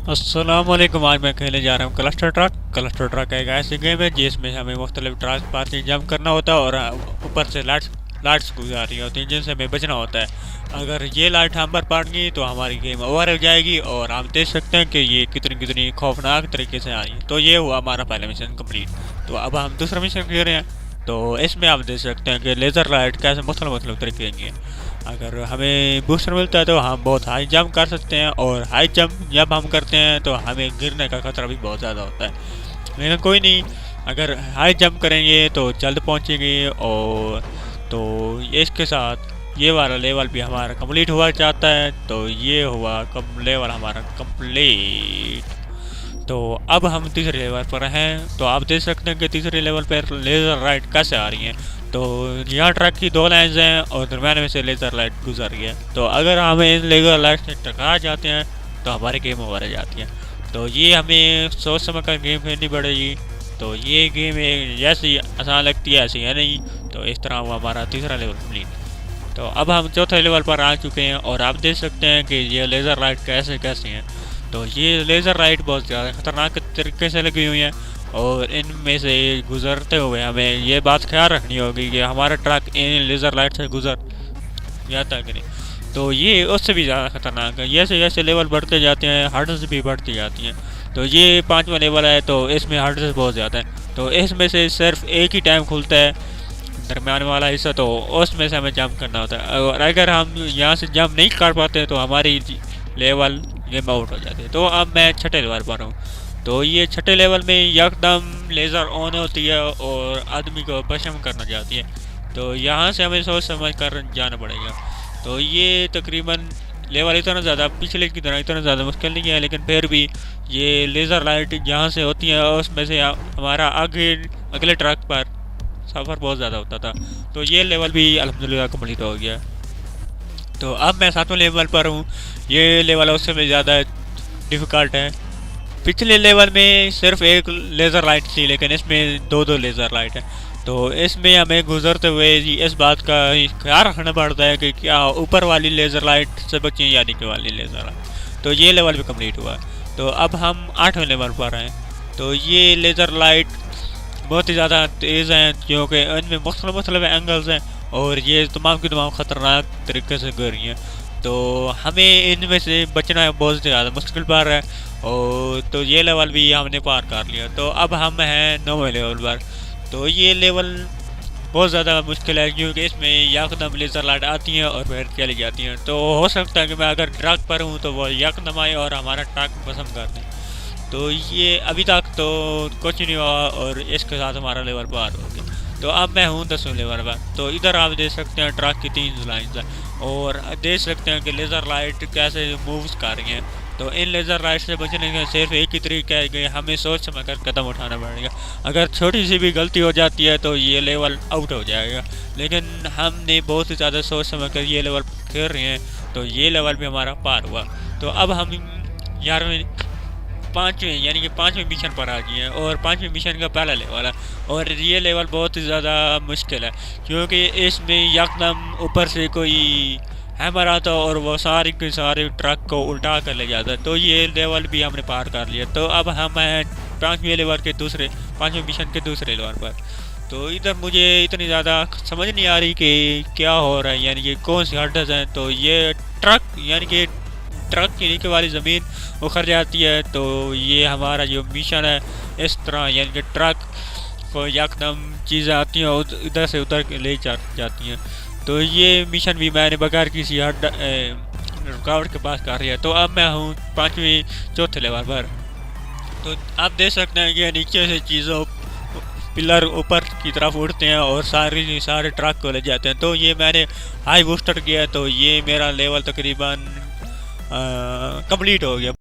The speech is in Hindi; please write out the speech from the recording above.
अस्सलामुअलैकुम। आज मैं खेलने जा रहा हूँ क्लस्टर ट्रक। क्लस्टर ट्रक एक ऐसी गेम है जिसमें हमें मुख्तलिफ ट्रक पास जंप करना होता है और ऊपर से लाइट्स गुजारी होती हैं जिनसे हमें बचना होता है। अगर ये लाइट हम पर पड़ गई तो हमारी गेम ओवर हो जाएगी और हम देख सकते हैं कि ये कितनी कितनी खौफनाक तरीके से आ रही है। तो ये हुआ हमारा पहला मिशन कंप्लीट। तो अब हम दूसरा मिशन खेल रहे हैं। तो इसमें आप देख सकते हैं कि लेज़र लाइट कैसे मुख्तलिफ तरीके की है। अगर हमें बूस्टर मिलता है तो हम बहुत हाई जंप कर सकते हैं और हाई जंप जब हम करते हैं तो हमें गिरने का खतरा भी बहुत ज़्यादा होता है। लेकिन कोई नहीं, अगर हाई जंप करेंगे तो जल्द पहुंचेंगे। और तो इसके साथ ये वाला लेवल भी हमारा कंप्लीट हुआ जाता है। तो ये हुआ लेवल हमारा कंप्लीट। तो अब हम तीसरे लेवल पर हैं। तो आप देख सकते हैं कि तीसरे लेवल पर लेज़र लाइट कैसे आ रही हैं। तो यहाँ ट्रक की दो लाइन्स हैं और दरम्यान में से लेज़र लाइट गुजर रही है। तो अगर हमें इन लेज़र लाइट से टकरा जाते हैं तो हमारी गेम ओवर हो जाती है। तो ये हमें सोच समझ कर गेम खेलनी पड़ेगी। तो ये गेम जैसी आसान लगती है ऐसी है नहीं। तो इस तरह हुआ हमारा तीसरा लेवल कंप्लीट। तो अब हम चौथे लेवल पर आ चुके हैं और आप देख सकते हैं कि ये लेज़र लाइट कैसे कैसे हैं। तो ये लेज़र लाइट बहुत ज़्यादा ख़तरनाक तरीके से लगी हुई है और इनमें से गुज़रते हुए हमें ये बात ख्याल रखनी होगी कि हमारा ट्रक इन लेज़र लाइट से गुज़र जाता है कि नहीं। तो ये उससे भी ज़्यादा ख़तरनाक है। जैसे जैसे लेवल बढ़ते जाते हैं हार्डनेस भी बढ़ती जाती हैं। तो ये 5वां लेवल है तो इसमें हार्डनेस बहुत ज़्यादा है। तो इसमें से सिर्फ एक ही टाइम खुलता है दरम्यान वाला हिस्सा, तो उसमें से हमें जंप करना होता है। और अगर हम यहाँ से जंप नहीं कर पाते तो हमारी लेवल गेम आउट हो जाती है। तो अब मैं छठे लेवल पर हूँ। तो ये छठे लेवल में एकदम लेज़र ऑन होती है और आदमी को भस्म करना चाहती है। तो यहाँ से हमें सोच समझ कर जाना पड़ेगा। तो ये तकरीबन लेवल इतना ज़्यादा पिछले की तरह इतना ज़्यादा मुश्किल नहीं है, लेकिन फिर भी ये लेज़र लाइट जहाँ से होती है उसमें से हमारा आगे अगले ट्रक पर सफ़र बहुत ज़्यादा होता था। तो ये लेवल भी अल्हम्दुलिल्लाह कंप्लीट हो गया। तो अब मैं 7वें लेवल पर हूँ। ये लेवल उससे भी ज़्यादा डिफ़िकल्ट है। पिछले लेवल में सिर्फ एक लेज़र लाइट थी लेकिन इसमें दो दो लेज़र लाइट है। तो इसमें हमें गुजरते हुए इस बात का ख्याल रखना पड़ता है कि क्या ऊपर वाली लेज़र लाइट से बचें या नीचे वाली लेज़र लाइट। तो ये लेवल भी कंप्लीट हुआ। तो अब हम 8वें लेवल पर हैं। तो ये लेज़र लाइट बहुत ही ज़्यादा तेज़ हैं क्योंकि इनमें मुख्तलिफ एंगल्स हैं और ये तमाम की तमाम ख़तरनाक तरीके से गिर रही हैं। तो हमें इनमें से बचना बहुत ज़्यादा मुश्किल पार है। और तो ये लेवल भी हमने पार कर लिया। तो अब हम हैं 9वें लेवल पर। तो ये लेवल बहुत ज़्यादा मुश्किल है क्योंकि इसमें यकदम लेज़र लाइट आती हैं और फिर चली जाती हैं। तो हो सकता है कि मैं अगर ट्रक पर हूँ तो वो यकदम आए और हमारा ट्रक पसंद कर दें। तो ये अभी तक तो कुछ नहीं हुआ और इसके साथ हमारा लेवल पार हो गया। तो अब मैं हूँ 10वें लेवल पर। तो इधर आप देख सकते हैं ट्रक की 3 लाइन्स हैं और देख सकते हैं कि लेज़र लाइट कैसे मूव्स कर रही हैं। तो इन लेज़र लाइट से बचने का सिर्फ एक ही तरीका है कि हमें सोच समझ कर कदम उठाना पड़ेगा। अगर छोटी सी भी गलती हो जाती है तो ये लेवल आउट हो जाएगा। लेकिन हमने बहुत ही ज़्यादा सोच समझ कर ये लेवल खेल रहे हैं तो ये लेवल भी हमारा पार हुआ। तो अब हम 5वें यानी कि 5वें मिशन पर आ गए हैं और 5वें मिशन का पहला लेवल है। और ये लेवल बहुत ही ज़्यादा मुश्किल है क्योंकि इसमें यकदम ऊपर से कोई हैमर आता और वो सारे के सारे ट्रक को उल्टा कर ले जाता है। तो ये लेवल भी हमने पार कर लिया। तो अब हम हैं 5वें लेवल के 5वें मिशन के दूसरे लेवल पर। तो इधर मुझे इतनी ज़्यादा समझ नहीं आ रही कि क्या हो रहा है, यानी कि कौन सी हर्डल्स हैं। तो ये ट्रक यानी कि ट्रक के नीचे वाली ज़मीन उखड़ जाती है। तो ये हमारा जो मिशन है इस तरह यानी कि ट्रक को यकदम चीज़ें आती हैं इधर से उधर ले जाती हैं। तो ये मिशन भी मैंने बगैर किसी रुकावट के पास कर लिया। तो अब मैं हूँ 4th लेवल पर। तो आप देख सकते हैं कि नीचे से चीज़ों पिलर ऊपर की तरफ उड़ते हैं और सारे ट्रक को ले जाते हैं। तो ये मैंने हाई बूस्टर किया तो ये मेरा लेवल तकरीबन कंप्लीट हो गया।